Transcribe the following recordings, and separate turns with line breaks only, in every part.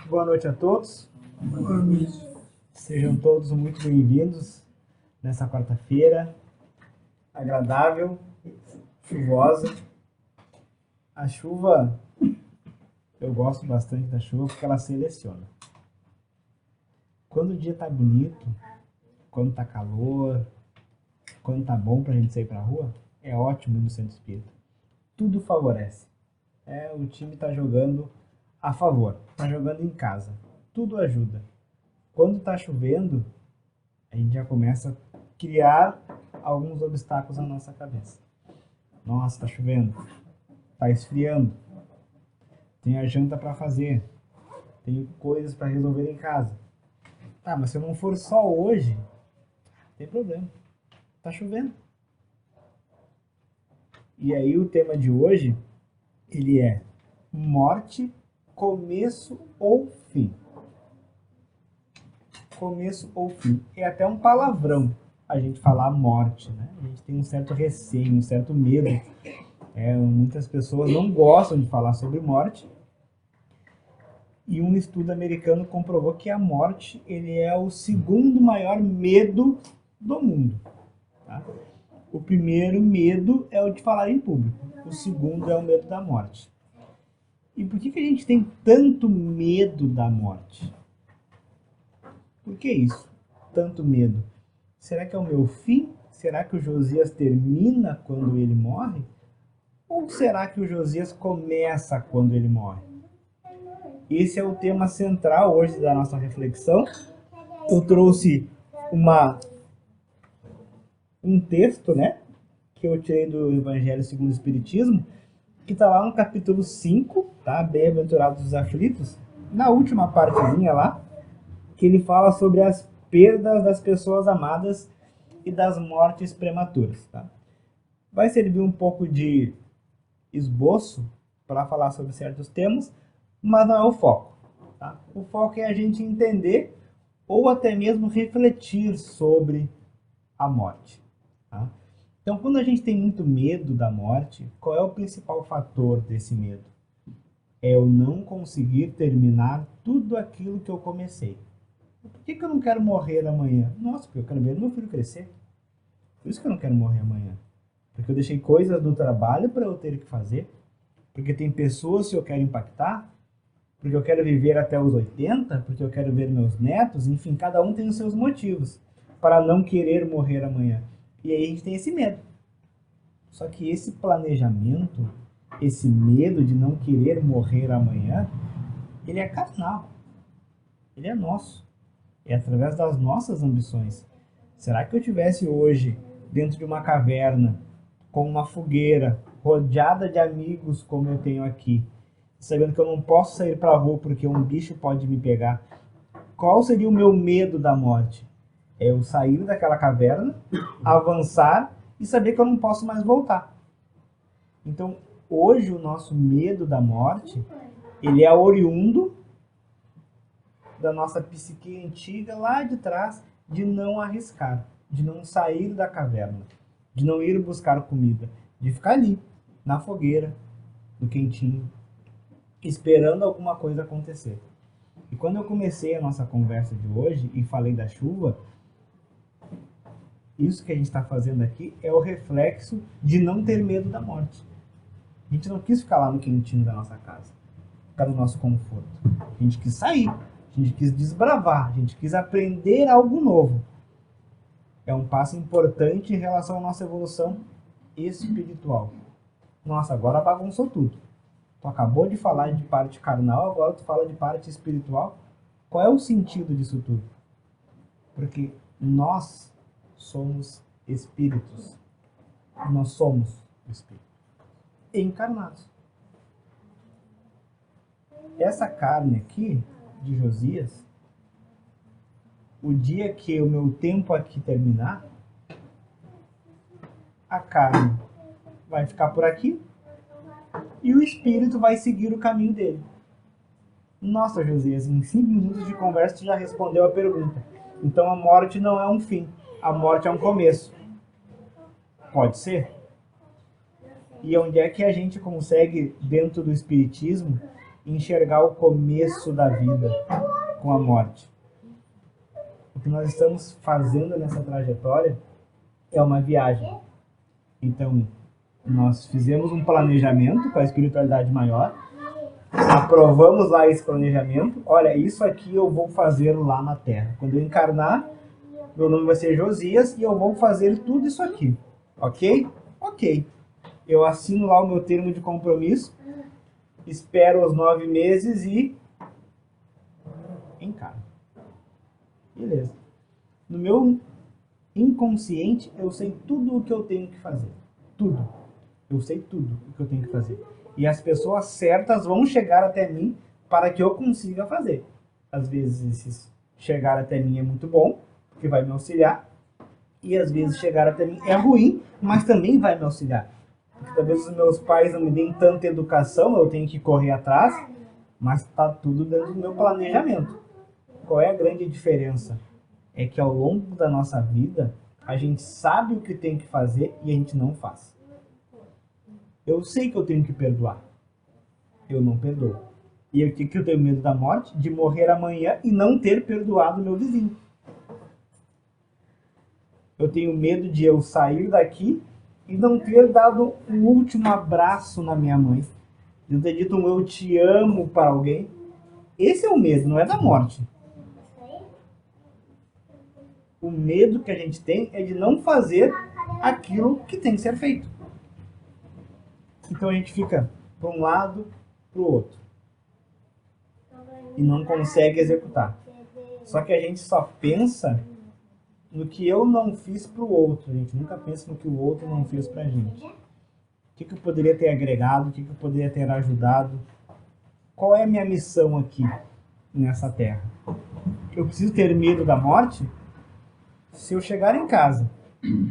Boa noite a todos. Sejam todos muito bem-vindos nessa quarta-feira agradável, chuvosa. A chuva, eu gosto bastante da chuva porque ela seleciona. Quando o dia tá bonito, quando tá calor, quando tá bom pra gente sair pra rua, é ótimo ir no centro espírita. Tudo favorece. O time tá jogando a favor, tá jogando em casa. Tudo ajuda. Quando tá chovendo, a gente já começa a criar alguns obstáculos na nossa cabeça. Nossa, tá chovendo, tá esfriando, tem a janta para fazer, tem coisas para resolver em casa. Tá, mas se eu não for só hoje, não tem problema, tá chovendo. E aí o tema de hoje, ele é morte, começo ou fim. Começo ou fim. É até um palavrão a gente falar morte, né? A gente tem um certo receio, um certo medo. Muitas pessoas não gostam de falar sobre morte. E um estudo americano comprovou que a morte ele é o segundo maior medo do mundo. Tá? O primeiro medo é o de falar em público. O segundo é o medo da morte. E por que a gente tem tanto medo da morte? Por que isso? Tanto medo. Será que é o meu fim? Será que o Josias termina quando ele morre? Ou será que o Josias começa quando ele morre? Esse é o tema central hoje da nossa reflexão. Eu trouxe um texto, né, que eu tirei do Evangelho segundo o Espiritismo, que está lá no capítulo 5, tá? Bem-aventurados os aflitos, na última partezinha lá, que ele fala sobre as perdas das pessoas amadas e das mortes prematuras. Tá? Vai servir um pouco de esboço para falar sobre certos temas, mas não é o foco. Tá? O foco é a gente entender ou até mesmo refletir sobre a morte. Tá? Então, quando a gente tem muito medo da morte, qual é o principal fator desse medo? É eu não conseguir terminar tudo aquilo que eu comecei. Por que eu não quero morrer amanhã? Nossa, porque eu quero ver meu filho crescer. Por isso que eu não quero morrer amanhã. Porque eu deixei coisas no trabalho para eu ter que fazer. Porque tem pessoas que eu quero impactar. Porque eu quero viver até os 80. Porque eu quero ver meus netos. Enfim, cada um tem os seus motivos para não querer morrer amanhã. E aí a gente tem esse medo. Só que esse planejamento, esse medo de não querer morrer amanhã, ele é carnal. Ele é nosso. É através das nossas ambições. Será que eu tivesse hoje dentro de uma caverna, com uma fogueira, rodeada de amigos como eu tenho aqui, sabendo que eu não posso sair para a rua porque um bicho pode me pegar, qual seria o meu medo da morte? É eu sair daquela caverna, avançar e saber que eu não posso mais voltar. Então, hoje o nosso medo da morte, ele é oriundo da nossa psique antiga lá de trás, de não arriscar, de não sair da caverna, de não ir buscar comida, de ficar ali, na fogueira, no quentinho, esperando alguma coisa acontecer. E quando eu comecei a nossa conversa de hoje e falei da chuva, isso que a gente está fazendo aqui é o reflexo de não ter medo da morte. A gente não quis ficar lá no quentinho da nossa casa, ficar no nosso conforto. A gente quis sair. A gente quis desbravar, a gente quis aprender algo novo. É um passo importante em relação à nossa evolução espiritual. Nossa, agora bagunçou tudo. Tu acabou de falar de parte carnal, agora tu fala de parte espiritual. Qual é o sentido disso tudo? Porque nós somos espíritos. Nós somos espíritos encarnados. Essa carne aqui de Josias, o dia que o meu tempo aqui terminar, a carne vai ficar por aqui e o espírito vai seguir o caminho dele. Nossa, Josias, em 5 minutos de conversa tu já respondeu a pergunta. Então a morte não é um fim, a morte é um começo. Pode ser? E onde é que a gente consegue, dentro do espiritismo, enxergar o começo da vida com a morte. O que nós estamos fazendo nessa trajetória é uma viagem. Então, nós fizemos um planejamento com a espiritualidade maior, aprovamos lá esse planejamento. Olha, isso aqui eu vou fazer lá na Terra. Quando eu encarnar, meu nome vai ser Josias e eu vou fazer tudo isso aqui. Ok? Ok. Eu assino lá o meu termo de compromisso, espero os 9 meses e encarno. Beleza. No meu inconsciente, eu sei tudo o que eu tenho que fazer. Tudo. Eu sei tudo o que eu tenho que fazer. E as pessoas certas vão chegar até mim para que eu consiga fazer. Às vezes, esse chegar até mim é muito bom, porque vai me auxiliar. E às vezes chegar até mim é ruim, mas também vai me auxiliar. Porque talvez os meus pais não me deem tanta educação, eu tenho que correr atrás, mas está tudo dentro do meu planejamento. Qual é a grande diferença? É que ao longo da nossa vida, a gente sabe o que tem que fazer e a gente não faz. Eu sei que eu tenho que perdoar. Eu não perdoo. E o que eu tenho medo da morte? De morrer amanhã e não ter perdoado meu vizinho. Eu tenho medo de eu sair daqui e não ter dado um último abraço na minha mãe. De não ter dito um eu te amo para alguém. Esse é o medo, não é da morte. O medo que a gente tem é de não fazer aquilo que tem que ser feito. Então a gente fica para um lado, para o outro. E não consegue executar. Só que a gente só pensa no que eu não fiz para o outro. A gente nunca pensa no que o outro não fez para a gente. O que eu poderia ter agregado? O que eu poderia ter ajudado? Qual é a minha missão aqui nessa terra? Eu preciso ter medo da morte? Se eu chegar em casa,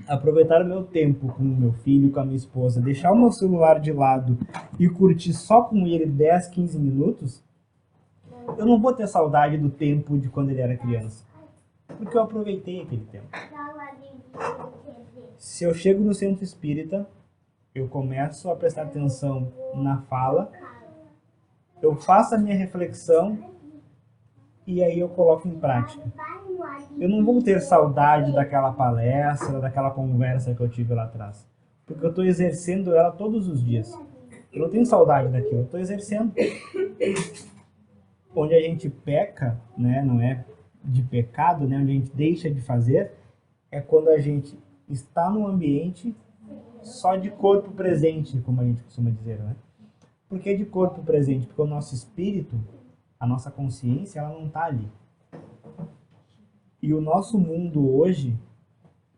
aproveitar o meu tempo com o meu filho, com a minha esposa, deixar o meu celular de lado e curtir só com ele 10, 15 minutos, eu não vou ter saudade do tempo de quando ele era criança. Porque eu aproveitei aquele tempo. Se eu chego no centro espírita, eu começo a prestar atenção na fala, eu faço a minha reflexão e aí eu coloco em prática. Eu não vou ter saudade daquela palestra, daquela conversa que eu tive lá atrás. Porque eu estou exercendo ela todos os dias. Eu não tenho saudade daquilo, eu estou exercendo. Onde a gente peca, né, não é de pecado, né, onde a gente deixa de fazer, é quando a gente está num ambiente só de corpo presente, como a gente costuma dizer, né? Por que de corpo presente? Porque o nosso espírito, a nossa consciência, ela não está ali. E o nosso mundo hoje,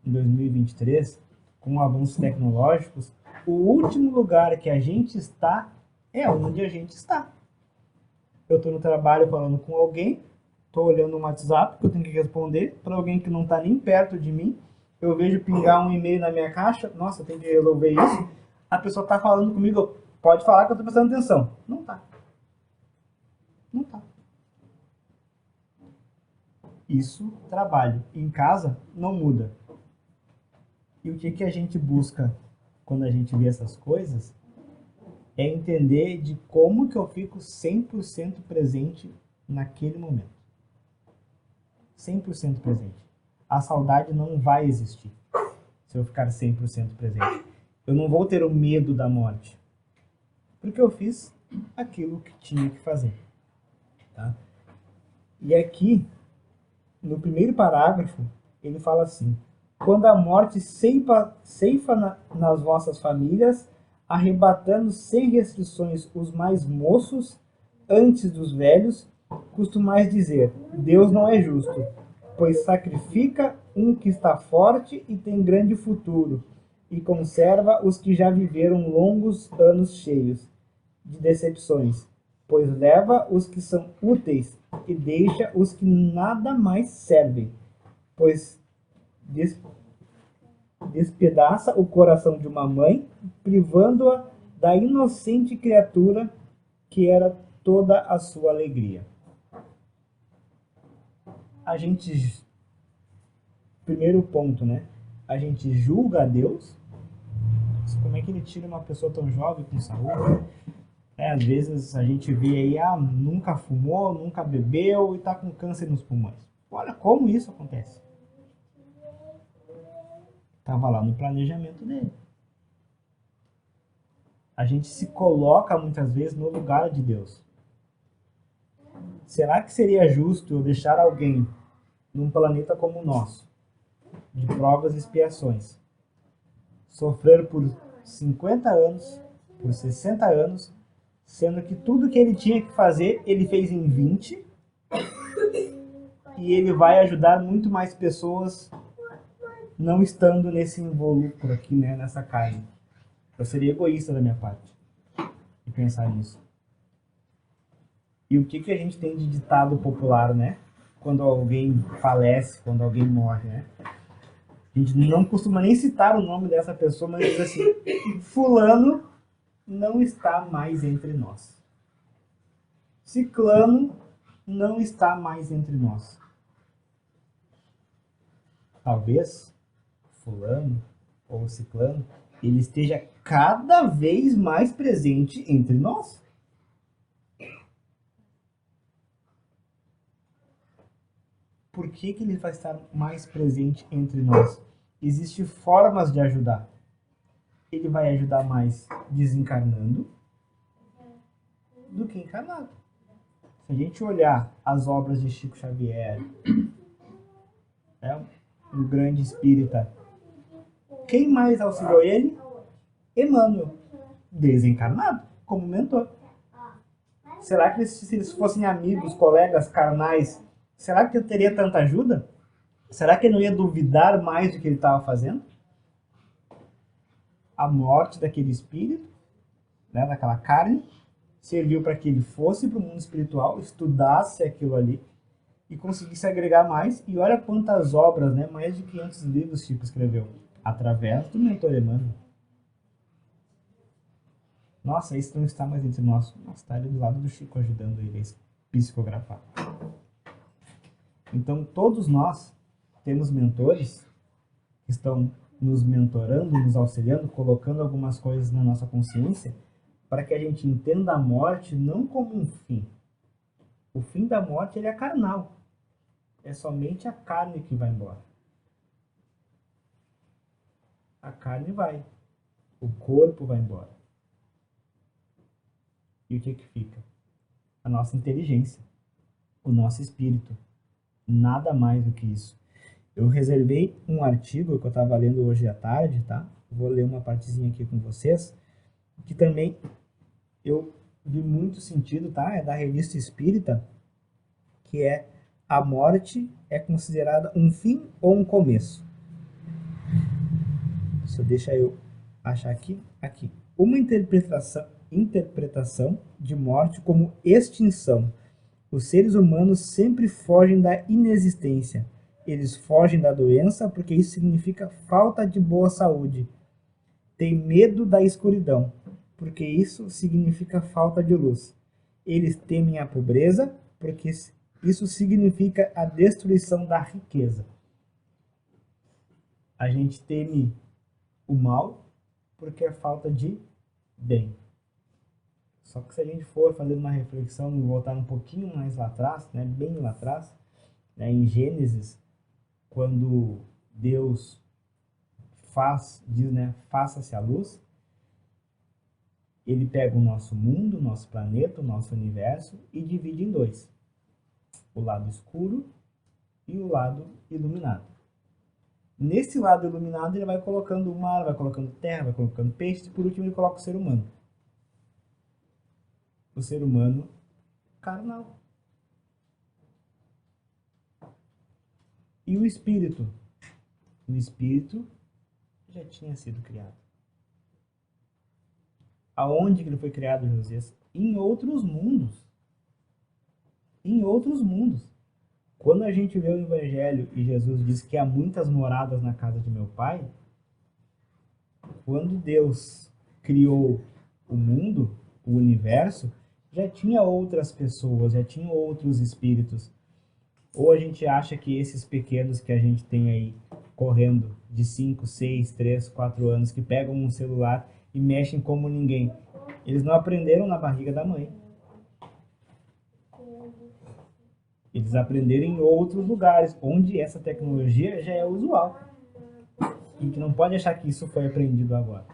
em 2023, com avanços tecnológicos, o último lugar que a gente está é onde a gente está. Eu estou no trabalho falando com alguém, estou olhando um WhatsApp que eu tenho que responder para alguém que não está nem perto de mim. Eu vejo pingar um e-mail na minha caixa, nossa, eu tenho que resolver isso. A pessoa está falando comigo, pode falar que eu estou prestando atenção. Não está. Não está. Isso, trabalho. Em casa, não muda. E o que a gente busca quando a gente vê essas coisas é entender de como que eu fico 100% presente naquele momento. 100% presente. A saudade não vai existir se eu ficar 100% presente. Eu não vou ter o medo da morte. Porque eu fiz aquilo que tinha que fazer. Tá? E aqui, no primeiro parágrafo, ele fala assim: quando a morte ceifa nas vossas famílias, arrebatando sem restrições os mais moços antes dos velhos, costumais dizer: Deus não é justo, pois sacrifica um que está forte e tem grande futuro, e conserva os que já viveram longos anos cheios de decepções, pois leva os que são úteis e deixa os que nada mais servem, pois despedaça o coração de uma mãe, privando-a da inocente criatura que era toda a sua alegria. A gente, primeiro ponto, né? A gente julga a Deus. Como é que ele tira uma pessoa tão jovem com saúde? Às vezes a gente vê aí, nunca fumou, nunca bebeu e tá com câncer nos pulmões. Olha como isso acontece. Tava lá no planejamento dele. A gente se coloca muitas vezes no lugar de Deus. Será que seria justo eu deixar alguém num planeta como o nosso, de provas e expiações, sofrer por 50 anos, por 60 anos, sendo que tudo que ele tinha que fazer, ele fez em 20, e ele vai ajudar muito mais pessoas não estando nesse involucro aqui, né, nessa carne. Eu seria egoísta da minha parte de pensar nisso. E o que a gente tem de ditado popular, né? Quando alguém falece, quando alguém morre, né? A gente não costuma nem citar o nome dessa pessoa, mas diz assim: fulano não está mais entre nós. Ciclano não está mais entre nós. Talvez fulano ou ciclano ele esteja cada vez mais presente entre nós. Por que ele vai estar mais presente entre nós? Existem formas de ajudar. Ele vai ajudar mais desencarnando do que encarnado. Se a gente olhar as obras de Chico Xavier, um grande espírita, quem mais auxiliou ele? Emmanuel, desencarnado, como mentor. Será que se eles fossem amigos, colegas carnais, será que eu teria tanta ajuda? Será que eu não ia duvidar mais do que ele estava fazendo? A morte daquele espírito, né, daquela carne, serviu para que ele fosse para o mundo espiritual, estudasse aquilo ali e conseguisse agregar mais. E olha quantas obras, né, mais de 500 livros Chico escreveu, através do mentor Emmanuel. Nossa, esse não está mais entre nós. Nossa, está ali do lado do Chico ajudando ele a psicografar. Então, todos nós temos mentores que estão nos mentorando, nos auxiliando, colocando algumas coisas na nossa consciência, para que a gente entenda a morte não como um fim. O fim da morte ele é carnal. É somente a carne que vai embora. A carne vai. O corpo vai embora. E o que fica? A nossa inteligência. O nosso espírito. Nada mais do que isso. Eu reservei um artigo que eu estava lendo hoje à tarde, tá? Vou ler uma partezinha aqui com vocês, que também eu vi muito sentido, tá? É da Revista Espírita, que é: a morte é considerada um fim ou um começo? Só deixa eu achar aqui. Aqui. Uma interpretação de morte como extinção. Os seres humanos sempre fogem da inexistência. Eles fogem da doença porque isso significa falta de boa saúde. Tem medo da escuridão, porque isso significa falta de luz. Eles temem a pobreza, porque isso significa a destruição da riqueza. A gente teme o mal porque é falta de bem. Só que se a gente for fazer uma reflexão e voltar um pouquinho mais lá atrás, né, bem lá atrás, né, em Gênesis, quando Deus diz, né, faça-se a luz, ele pega o nosso mundo, o nosso planeta, o nosso universo e divide em dois. O lado escuro e o lado iluminado. Nesse lado iluminado ele vai colocando o mar, vai colocando terra, vai colocando peixe e por último ele coloca o ser humano. O ser humano carnal. E o espírito? O espírito já tinha sido criado. Aonde que ele foi criado, Josias? Em outros mundos. Em outros mundos. Quando a gente vê o Evangelho e Jesus diz que há muitas moradas na casa de meu Pai, quando Deus criou o mundo, o universo, já tinha outras pessoas, já tinha outros espíritos. Ou a gente acha que esses pequenos que a gente tem aí correndo de 5, 6, 3, 4 anos, que pegam um celular e mexem como ninguém, Eles não aprenderam na barriga da mãe. Eles aprenderam em outros lugares, onde essa tecnologia já é usual. A gente não pode achar que isso foi aprendido agora.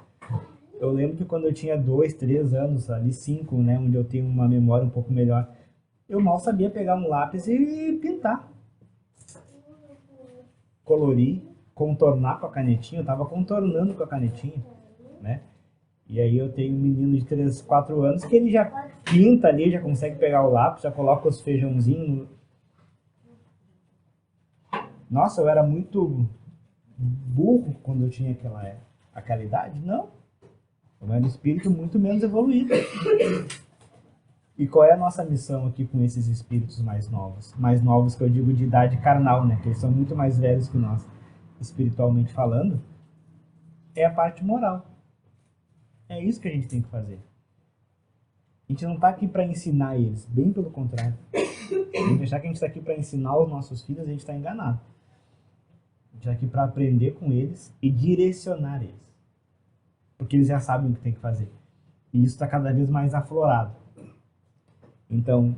Eu lembro que quando eu tinha 2, 3 anos, ali 5, né, onde eu tenho uma memória um pouco melhor, eu mal sabia pegar um lápis e pintar. Colorir, contornar com a canetinha, eu estava contornando com a canetinha, né? E aí eu tenho um menino de 3, 4 anos que ele já pinta ali, já consegue pegar o lápis, já coloca os feijãozinhos. Nossa, eu era muito burro quando eu tinha aquela idade? Não. Eu era um espírito muito menos evoluído. E qual é a nossa missão aqui com esses espíritos mais novos? Mais novos que eu digo de idade carnal, né? Que eles são muito mais velhos que nós, espiritualmente falando. É a parte moral. É isso que a gente tem que fazer. A gente não está aqui para ensinar eles, bem pelo contrário. Se a gente achar que a gente está aqui para ensinar os nossos filhos, a gente está enganado. A gente está aqui para aprender com eles e direcionar eles. Porque eles já sabem o que tem que fazer. E isso está cada vez mais aflorado. Então,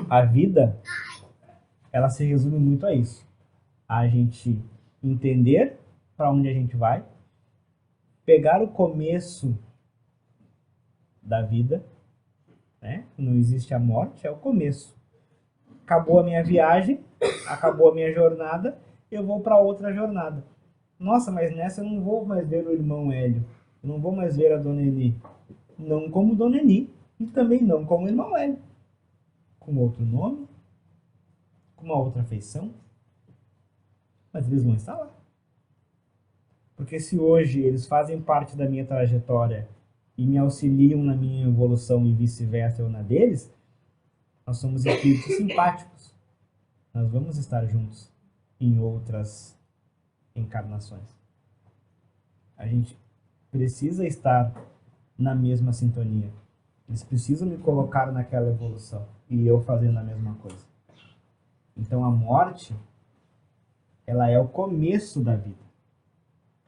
a vida, ela se resume muito a isso. A gente entender para onde a gente vai, pegar o começo da vida, né? Não existe a morte, é o começo. Acabou a minha viagem, acabou a minha jornada, eu vou para outra jornada. Nossa, mas nessa eu não vou mais ver o irmão Hélio, eu não vou mais ver a Dona Eni. Não como Dona Eni, e também não como o irmão Hélio. Com outro nome, com uma outra feição, mas eles vão estar lá. Porque se hoje eles fazem parte da minha trajetória e me auxiliam na minha evolução e vice-versa eu na deles, nós somos espíritos simpáticos. Nós vamos estar juntos em outras encarnações. A gente precisa estar na mesma sintonia. Eles precisam me colocar naquela evolução e eu fazendo a mesma coisa. Então a morte, ela é o começo da vida.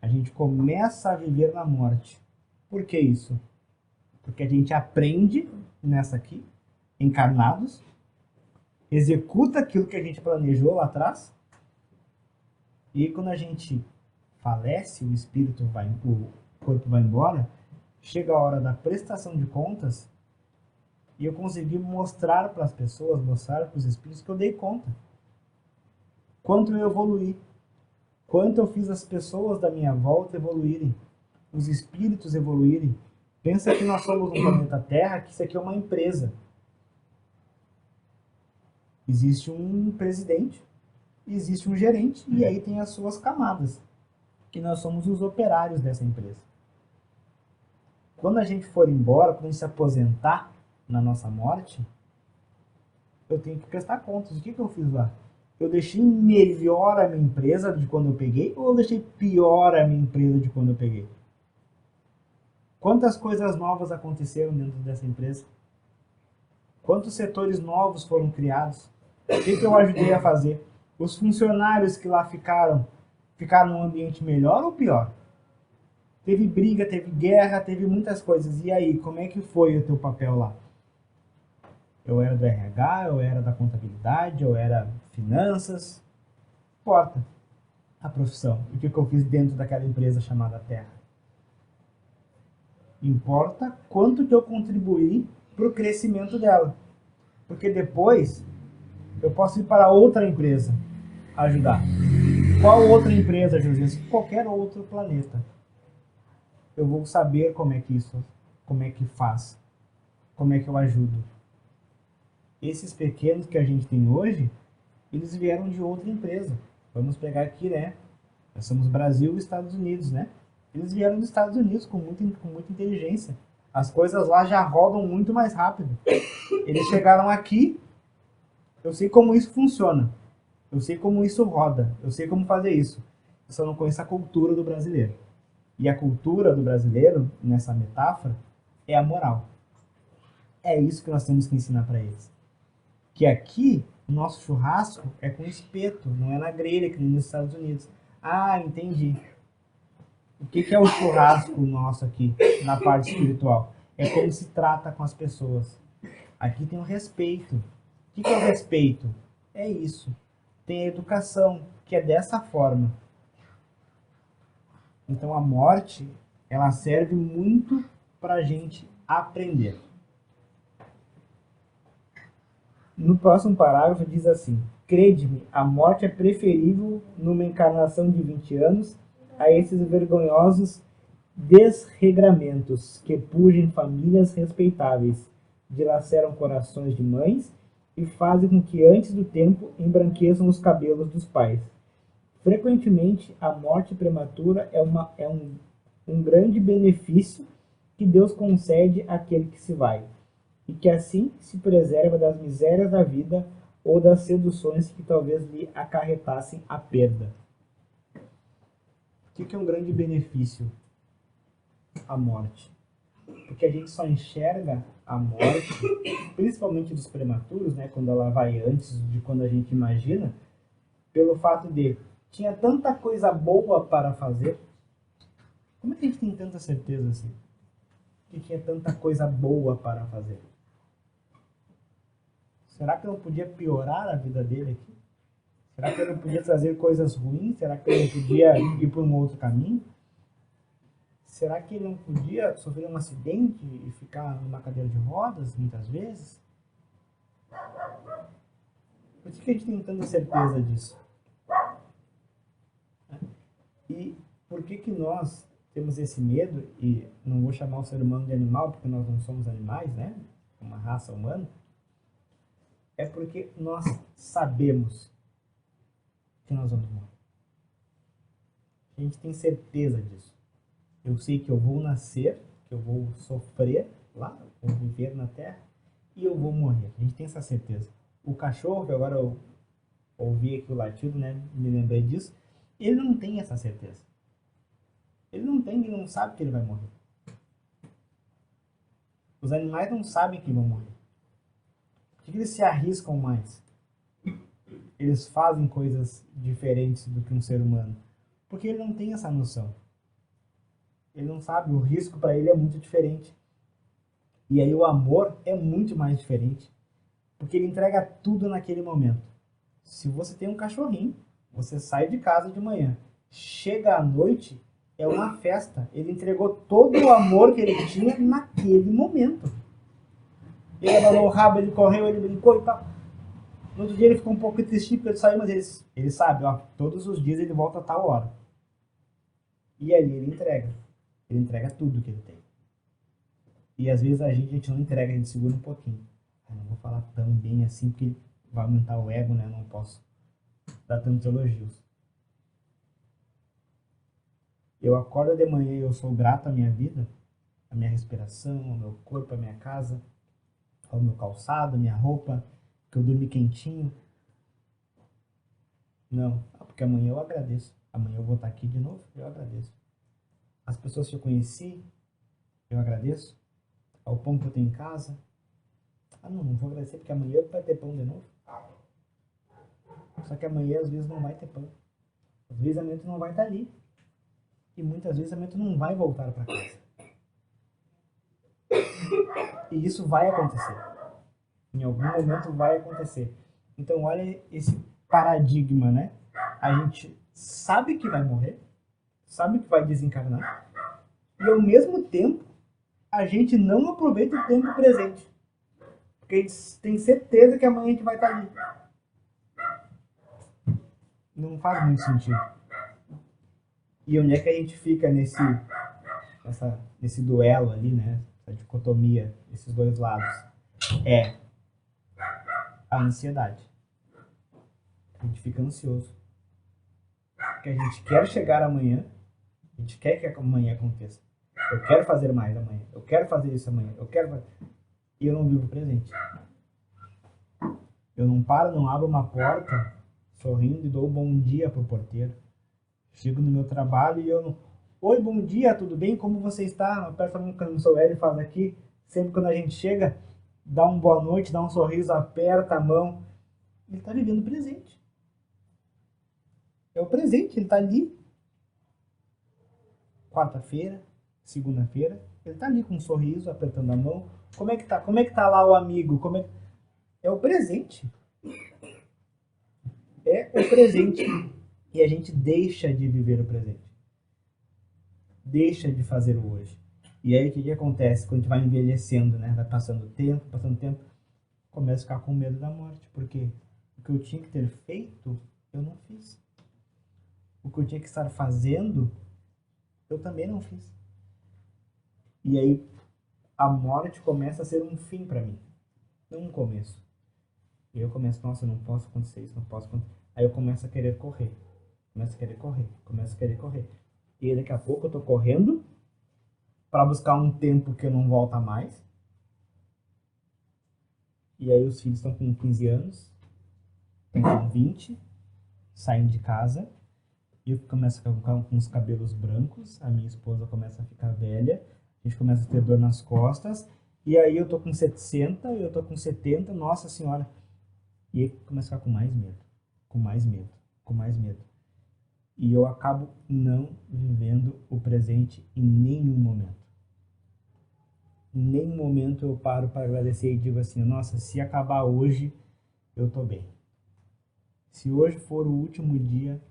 A gente começa a viver na morte. Por que isso? Porque a gente aprende nessa aqui, encarnados, executa aquilo que a gente planejou lá atrás, e quando a gente falece, o espírito vai, o corpo vai embora, chega a hora da prestação de contas, e eu consegui mostrar para as pessoas, mostrar para os espíritos que eu dei conta. Quanto eu evoluí. Quanto eu fiz as pessoas da minha volta evoluírem. Os espíritos evoluírem. Pensa que nós somos um planeta Terra, que isso aqui é uma empresa. Existe um presidente, existe um gerente, e aí tem as suas camadas, que nós somos os operários dessa empresa. Quando a gente for embora, quando a gente se aposentar na nossa morte, eu tenho que prestar contas. O que eu fiz lá? Eu deixei melhor a minha empresa de quando eu peguei, ou eu deixei pior a minha empresa de quando eu peguei? Quantas coisas novas aconteceram dentro dessa empresa? Quantos setores novos foram criados? O que eu ajudei a fazer? Os funcionários que lá ficaram num ambiente melhor ou pior? Teve briga, teve guerra, teve muitas coisas. E aí, como é que foi o teu papel lá? Eu era do RH, eu era da contabilidade, eu era finanças. Não importa a profissão. O que eu fiz dentro daquela empresa chamada Terra. Importa quanto que eu contribuí para o crescimento dela. Porque depois eu posso ir para outra empresa ajudar. Qual outra empresa, José? Qualquer outro planeta. Eu vou saber como é que faz, como é que eu ajudo. Esses pequenos que a gente tem hoje, eles vieram de outra empresa. Vamos pegar aqui, né? Nós somos Brasil e Estados Unidos, né? Eles vieram dos Estados Unidos com muita inteligência. As coisas lá já rodam muito mais rápido. Eles chegaram aqui, eu sei como isso funciona. Eu sei como isso roda. Eu sei como fazer isso. Eu só não conheço a cultura do brasileiro. E a cultura do brasileiro, nessa metáfora, é a moral. É isso que nós temos que ensinar para eles. Que aqui, o nosso churrasco é com espeto, não é na grelha, que nem nos Estados Unidos. Ah, entendi. O que é o churrasco nosso aqui, na parte espiritual? é como se trata com as pessoas. Aqui tem o respeito. O que é o respeito? É isso. Tem a educação, que é dessa forma. Então a morte, ela serve muito para a gente aprender. No próximo parágrafo diz assim: crede-me, a morte é preferível numa encarnação de 20 anos a esses vergonhosos desregramentos que pugem famílias respeitáveis, dilaceram corações de mães e fazem com que antes do tempo embranqueçam os cabelos dos pais. Frequentemente, a morte prematura é um grande benefício que Deus concede àquele que se vai, e que assim se preserva das misérias da vida ou das seduções que talvez lhe acarretassem a perda. O que é um grande benefício? A morte. Porque a gente só enxerga a morte, principalmente dos prematuros, né, quando ela vai antes de quando a gente imagina, pelo fato de tinha tanta coisa boa para fazer. Como é que a gente tem tanta certeza assim? Que tinha tanta coisa boa para fazer? Será que eu não podia piorar a vida dele aqui? Será que eu não podia trazer coisas ruins? Será que eu não podia ir por um outro caminho? Será que ele não podia sofrer um acidente e ficar numa cadeira de rodas muitas vezes? Por que a gente tem tanta certeza disso? E por que nós temos esse medo, e não vou chamar o ser humano de animal, porque nós não somos animais, né? Uma raça humana. É porque nós sabemos que nós vamos morrer. A gente tem certeza disso. Eu sei que eu vou nascer, que eu vou sofrer lá, vou viver na Terra, e eu vou morrer. A gente tem essa certeza. O cachorro, que agora eu ouvi aqui o latido, né? Me lembrei disso. Ele não tem essa certeza. Ele não sabe que ele vai morrer. Os animais não sabem que vão morrer. Por que eles se arriscam mais? Eles fazem coisas diferentes do que um ser humano. Porque ele não tem essa noção. Ele não sabe, o risco para ele é muito diferente. E aí o amor é muito mais diferente. Porque ele entrega tudo naquele momento. Se você tem um cachorrinho, você sai de casa de manhã, chega à noite, é uma festa. Ele entregou todo o amor que ele tinha naquele momento. Ele abanou o rabo, ele correu, ele brincou e tal. No outro dia ele ficou um pouco triste porque ele saiu, mas ele sabe, ó, todos os dias ele volta a tal hora. E ali ele entrega. Ele entrega tudo que ele tem. E às vezes a gente não entrega, a gente segura um pouquinho. Eu não vou falar tão bem assim porque vai aumentar o ego, né? Eu não posso dar tantos elogios. Eu acordo de manhã e eu sou grato à minha vida, à minha respiração, ao meu corpo, à minha casa, ao meu calçado, à minha roupa, que eu dormi quentinho. Não, porque amanhã eu agradeço. Amanhã eu vou estar aqui de novo, eu agradeço. As pessoas que eu conheci, eu agradeço. Ao pão que eu tenho em casa. Ah, não vou agradecer porque amanhã vai ter pão de novo. Só que amanhã às vezes não vai ter pão. Às vezes a mente não vai estar ali. E muitas vezes a mente não vai voltar para casa. E isso vai acontecer. Em algum momento vai acontecer. Então olha esse paradigma, né? A gente sabe que vai morrer, sabe que vai desencarnar, e ao mesmo tempo a gente não aproveita o tempo presente. Porque a gente tem certeza que amanhã a gente vai estar ali. Não faz muito sentido. E onde é que a gente fica nesse duelo ali, né? Essa dicotomia, esses dois lados? É a ansiedade. A gente fica ansioso. Porque a gente quer chegar amanhã, a gente quer que amanhã aconteça. Eu quero fazer mais amanhã, eu quero fazer isso amanhã, e eu não vivo o presente. Eu não paro, não abro uma porta sorrindo e dou bom dia pro porteiro. Chego no meu trabalho e eu não... Oi, bom dia, tudo bem? Como você está? Aperta a mão, como sou ele faz aqui. Sempre quando a gente chega, dá uma boa noite, dá um sorriso, aperta a mão. Ele está vivendo o presente. É o presente, ele está ali. Quarta-feira, segunda-feira, Ele tá ali com um sorriso, apertando a mão. Como é que tá? Como é que tá lá o amigo? É o presente. É o presente. E a gente deixa de viver o presente. Deixa de fazer o hoje. E aí o que acontece? Quando a gente vai envelhecendo, né? Vai passando o tempo, começa a ficar com medo da morte. Porque o que eu tinha que ter feito, eu não fiz. O que eu tinha que estar fazendo, eu também não fiz. E aí a morte começa a ser um fim para mim, não um começo. E eu começo, nossa, não posso acontecer isso, não posso acontecer. Aí eu começo a querer correr, começo a querer correr, começo a querer correr. E aí, daqui a pouco eu tô correndo para buscar um tempo que eu não volta mais. E aí os filhos estão com 15 anos, estão com 20, saem de casa. E eu começo a ficar com os cabelos brancos, a minha esposa começa a ficar velha, a gente começa a ter dor nas costas, e aí eu tô com 60, eu tô com 70, nossa senhora. E aí começa a ficar com mais medo, com mais medo, com mais medo. E eu acabo não vivendo o presente em nenhum momento. Em nenhum momento eu paro para agradecer e digo assim, nossa, se acabar hoje, eu tô bem. Se hoje for o último dia,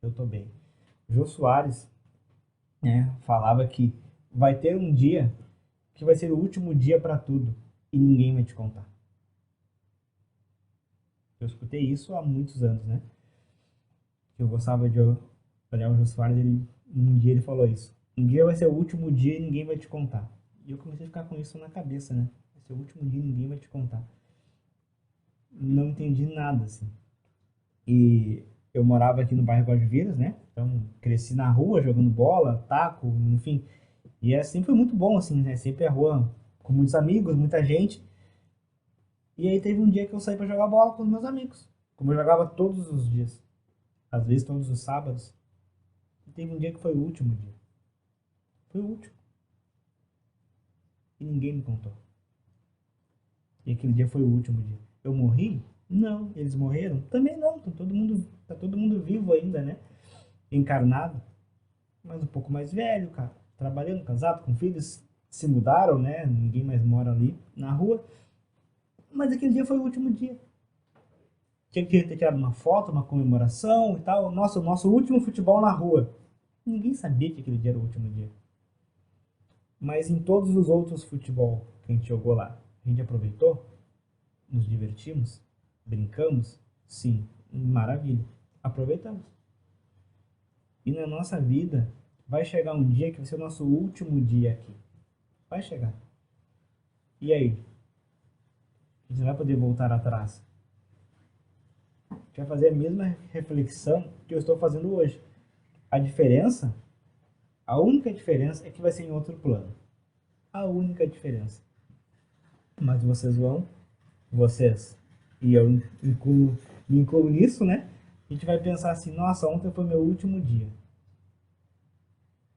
eu tô bem. Jô Soares, né, falava que vai ter um dia que vai ser o último dia para tudo e ninguém vai te contar. Eu escutei isso há muitos anos, né? Eu gostava de olhar o Jô Soares, um dia ele falou isso. Um dia vai ser o último dia e ninguém vai te contar. E eu comecei a ficar com isso na cabeça, né? Vai ser o último dia e ninguém vai te contar. Não entendi nada, assim. E eu morava aqui no bairro Guajiviras, né? Então cresci na rua jogando bola, taco, enfim. E sempre foi muito bom, assim, né? Sempre a rua com muitos amigos, muita gente. E aí teve um dia que eu saí pra jogar bola com os meus amigos. Como eu jogava todos os dias. Às vezes todos os sábados. E teve um dia que foi o último dia. Foi o último. E ninguém me contou. E aquele dia foi o último dia. Eu morri? Não. Eles morreram? Também não. Tá todo mundo vivo ainda, né? Encarnado. Mas um pouco mais velho, cara. Trabalhando, casado, com filhos. Se mudaram, né? Ninguém mais mora ali na rua. Mas aquele dia foi o último dia. Tinha que ter tirado uma foto, uma comemoração e tal. Nossa, o nosso último futebol na rua. Ninguém sabia que aquele dia era o último dia. Mas em todos os outros futebol que a gente jogou lá, a gente aproveitou, nos divertimos, brincamos, sim, maravilha, aproveitamos. E na nossa vida vai chegar um dia que vai ser o nosso último dia aqui. Vai chegar. E aí? A gente não vai poder voltar atrás. A gente vai fazer a mesma reflexão que eu estou fazendo hoje. A diferença, a única diferença é que vai ser em outro plano. A única diferença. Mas vocês, e eu me incluo nisso, né? A gente vai pensar assim, nossa, ontem foi meu último dia.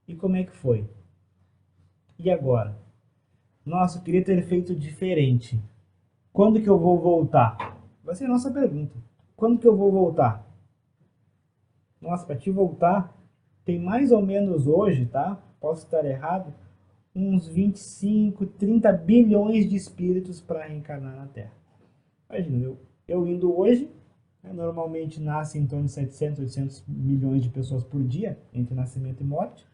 E como é que foi? E agora? Nossa, eu queria ter feito diferente. Quando que eu vou voltar? Vai ser a nossa pergunta. Quando que eu vou voltar? Nossa, para te voltar, tem mais ou menos hoje, tá? Posso estar errado, uns 25, 30 bilhões de espíritos para reencarnar na Terra. Imagina, eu indo hoje, né, normalmente nasce em torno de 700, 800 milhões de pessoas por dia, entre nascimento e morte.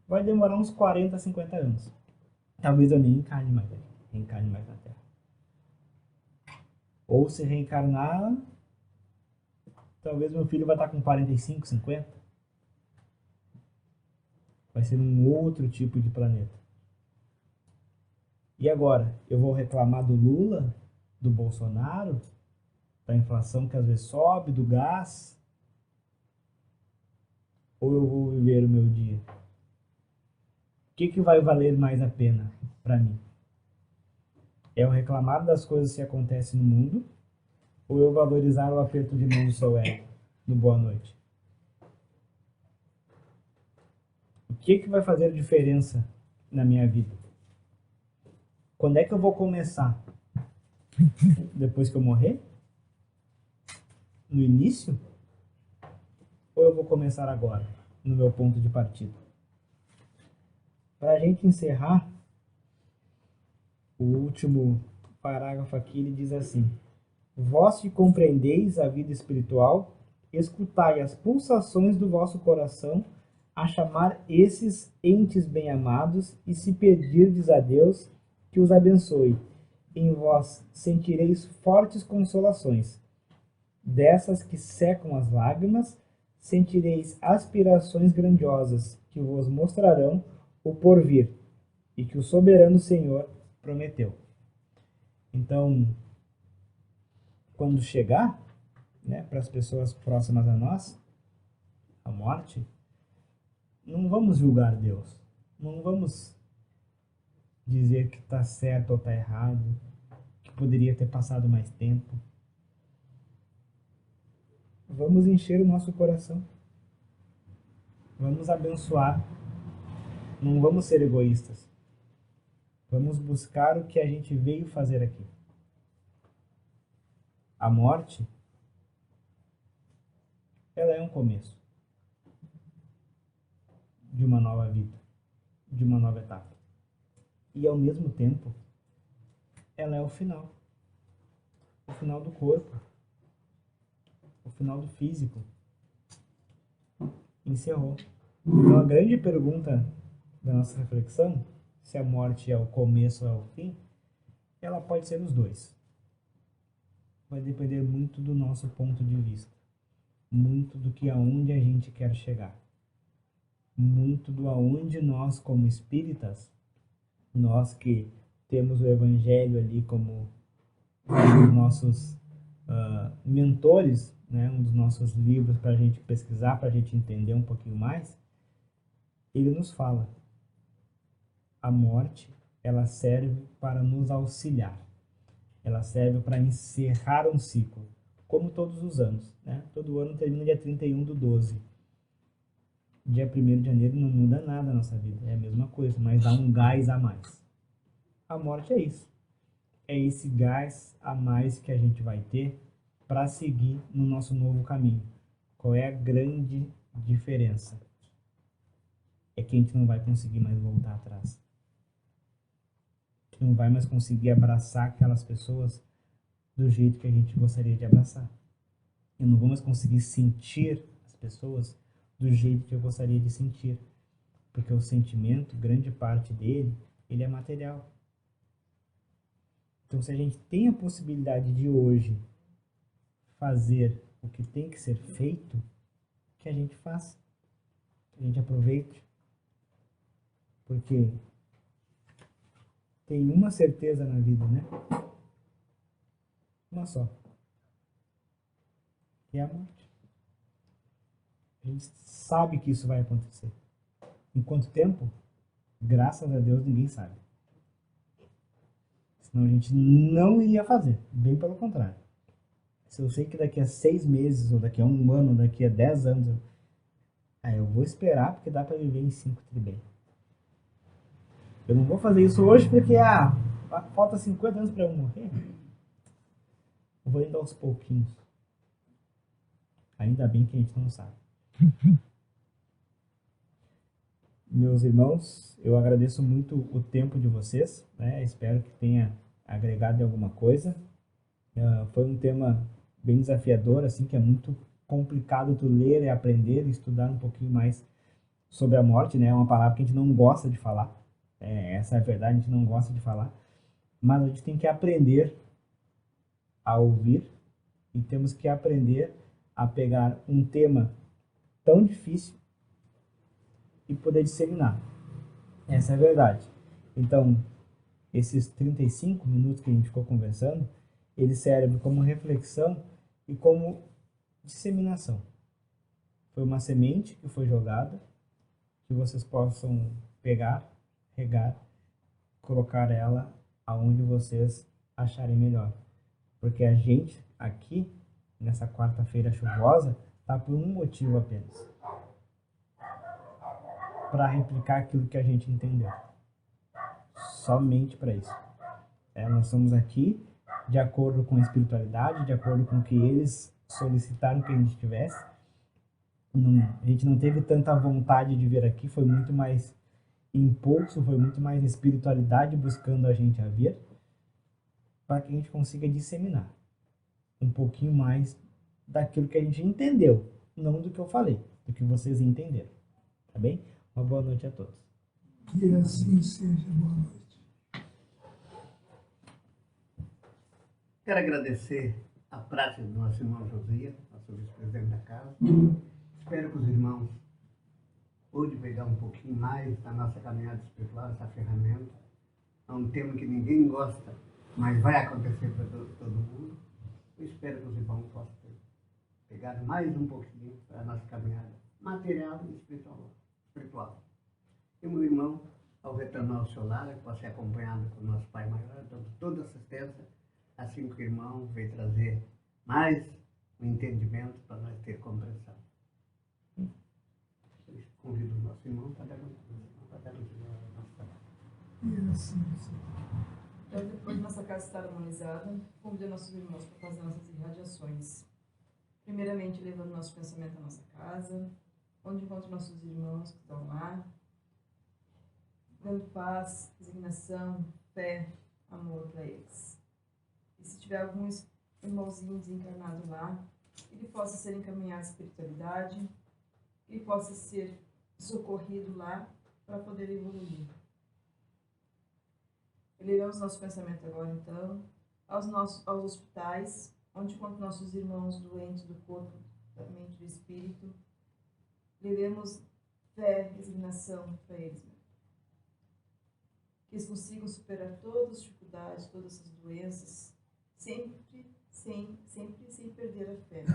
Vai demorar uns 40, 50 anos. Talvez eu nem reencarne mais na Terra. Ou se reencarnar, talvez meu filho vai estar com 45, 50. Vai ser um outro tipo de planeta. E agora? Eu vou reclamar do Lula, do Bolsonaro, da inflação que às vezes sobe, do gás? Ou eu vou viver o meu dia? O que vai valer mais a pena para mim? É eu reclamar das coisas que acontecem no mundo ou eu valorizar o aperto de mão do seu ego no boa noite? O que vai fazer diferença na minha vida? Quando é que eu vou começar? Depois que eu morrer? No início? Ou eu vou começar agora, no meu ponto de partida? Para a gente encerrar, o último parágrafo aqui ele diz assim: vós que compreendeis a vida espiritual, escutai as pulsações do vosso coração a chamar esses entes bem-amados, e se pedirdes a Deus que os abençoe, em vós sentireis fortes consolações. Dessas que secam as lágrimas, sentireis aspirações grandiosas que vos mostrarão o porvir e que o soberano Senhor prometeu. Então, quando chegar, né, para as pessoas próximas a nós, a morte, não vamos julgar Deus. Não vamos dizer que está certo ou está errado, que poderia ter passado mais tempo. Vamos encher o nosso coração. Vamos abençoar. Não vamos ser egoístas. Vamos buscar o que a gente veio fazer aqui. A morte, ela é um começo de uma nova vida, de uma nova etapa. E ao mesmo tempo, ela é o final do corpo, o final do físico. Encerrou. Então a grande pergunta da nossa reflexão, se a morte é o começo ou é o fim, ela pode ser os dois. Vai depender muito do nosso ponto de vista, muito do que aonde a gente quer chegar, muito do aonde nós como espíritas, nós que temos o Evangelho ali como um dos nossos mentores, né, um dos nossos livros para a gente pesquisar, para a gente entender um pouquinho mais, ele nos fala: a morte, ela serve para nos auxiliar, ela serve para encerrar um ciclo, como todos os anos, né? Todo ano termina dia 31/12. Dia 1º de janeiro não muda nada na nossa vida, é a mesma coisa, mas dá um gás a mais. A morte é isso. É esse gás a mais que a gente vai ter para seguir no nosso novo caminho. Qual é a grande diferença? É que a gente não vai conseguir mais voltar atrás. A gente não vai mais conseguir abraçar aquelas pessoas do jeito que a gente gostaria de abraçar. Eu não vou mais conseguir sentir as pessoas do jeito que eu gostaria de sentir. Porque o sentimento, grande parte dele, ele é material. Então, se a gente tem a possibilidade de hoje fazer o que tem que ser feito, que a gente faça, que a gente aproveite. Porque tem uma certeza na vida, né? Uma só. Que é a morte. A gente sabe que isso vai acontecer. Em quanto tempo? Graças a Deus ninguém sabe. Senão a gente não iria fazer. Bem pelo contrário. Se eu sei que daqui a 6 meses, ou daqui a 1 ano, ou daqui a 10 anos, eu vou esperar porque dá para viver em 5 tudo bem. Eu não vou fazer isso hoje porque falta 50 anos para eu morrer. Eu vou indo aos pouquinhos. Ainda bem que a gente não sabe. Meus irmãos, eu agradeço muito o tempo de vocês, né? Espero que tenha agregado alguma coisa. Foi um tema bem desafiador, assim, que é muito complicado tu ler e aprender e estudar um pouquinho mais sobre a morte, né? É uma palavra que a gente não gosta de falar. Essa é a verdade, a gente não gosta de falar. Mas a gente tem que aprender a ouvir e temos que aprender a pegar um tema tão difícil e poder disseminar. Essa é a verdade. Então, esses 35 minutos que a gente ficou conversando, eles servem como reflexão e como disseminação. Foi uma semente que foi jogada, que vocês possam pegar, regar, colocar ela aonde vocês acharem melhor. Porque a gente aqui, nessa quarta-feira chuvosa, está por um motivo apenas. Para replicar aquilo que a gente entendeu. Somente para isso. Nós estamos aqui de acordo com a espiritualidade, de acordo com o que eles solicitaram que a gente tivesse. A gente não teve tanta vontade de vir aqui, foi muito mais impulso, foi muito mais espiritualidade buscando a gente a ver, para que a gente consiga disseminar um pouquinho mais daquilo que a gente entendeu, não do que eu falei, do que vocês entenderam. Tá bem? Uma boa noite a todos.
Que assim seja. Boa noite.
Quero agradecer a prática do nosso irmão Josias, nosso vice-presidente da casa. Espero que os irmãos pude pegar um pouquinho mais da nossa caminhada espiritual, essa ferramenta. É um tema que ninguém gosta, mas vai acontecer para todo mundo. Eu espero que os irmãos possam pegar mais um pouquinho para a nossa caminhada material e espiritual. E meu irmão, ao retornar ao seu lar, que possa ser acompanhado com o nosso Pai Maior, dando toda assistência, assim que o irmão veio trazer mais um entendimento para nós ter compreensão. Eu convido o nosso irmão para dar uma nossa trabalho.
Que assim seja.
Então, depois de nossa casa estar harmonizada, convido nossos irmãos para fazer nossas irradiações. Primeiramente, levando nosso pensamento à nossa casa, onde encontro nossos irmãos que estão lá, dando paz, resignação, fé, amor para eles. E se tiver algum irmãozinho desencarnado lá, ele possa ser encaminhado à espiritualidade, ele possa ser socorrido lá para poder evoluir. Elevamos nosso pensamento agora, então, aos hospitais, onde enquanto nossos irmãos doentes do corpo, da mente e do espírito, levemos fé, resignação para eles. Que eles consigam superar todas as dificuldades, todas essas doenças, sempre sem perder a fé.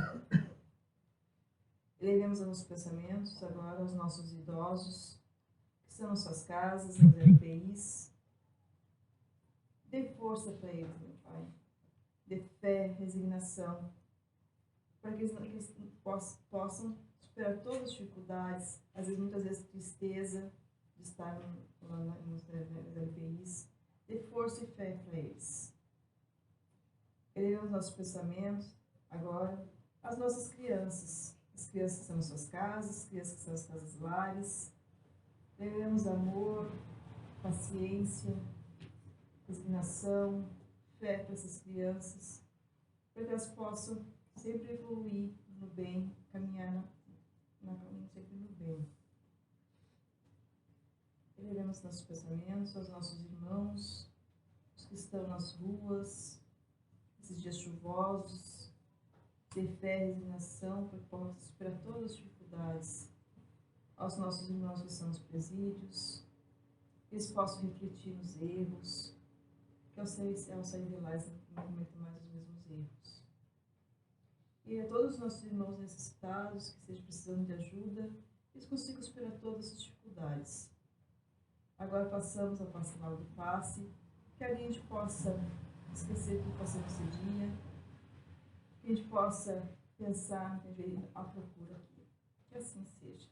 Elevemos os nossos pensamentos agora aos nossos idosos, que estão nas suas casas, nas LPIs. Dê força para eles, meu Pai. Dê fé, resignação, para que eles possam superar todas as dificuldades, às vezes, muitas vezes, tristeza de estar lá nas LPIs. Dê força e fé para eles. Elevamos nossos pensamentos agora às nossas crianças, as crianças que estão nas suas casas, as crianças que estão nas casas lares. Elevamos amor, paciência, resignação, fé para essas crianças, para que elas possam sempre evoluir no bem, caminhar sempre no bem. Elevamos nossos pensamentos aos nossos irmãos, os que estão nas ruas, esses dias chuvosos, ter fé e resignação para que possam superar todas as dificuldades. Aos nossos irmãos que estão nos presídios, que eles possam refletir nos erros, que ao sair de lá eles não cometam mais os mesmos erros. E a todos os nossos irmãos necessitados, que estejam precisando de ajuda, eles consigam superar todas as dificuldades. Agora passamos ao sinal do passe, que a gente possa esquecer tudo que passou nesse dia, que a gente possa pensar, viver à procura aqui. Que assim seja.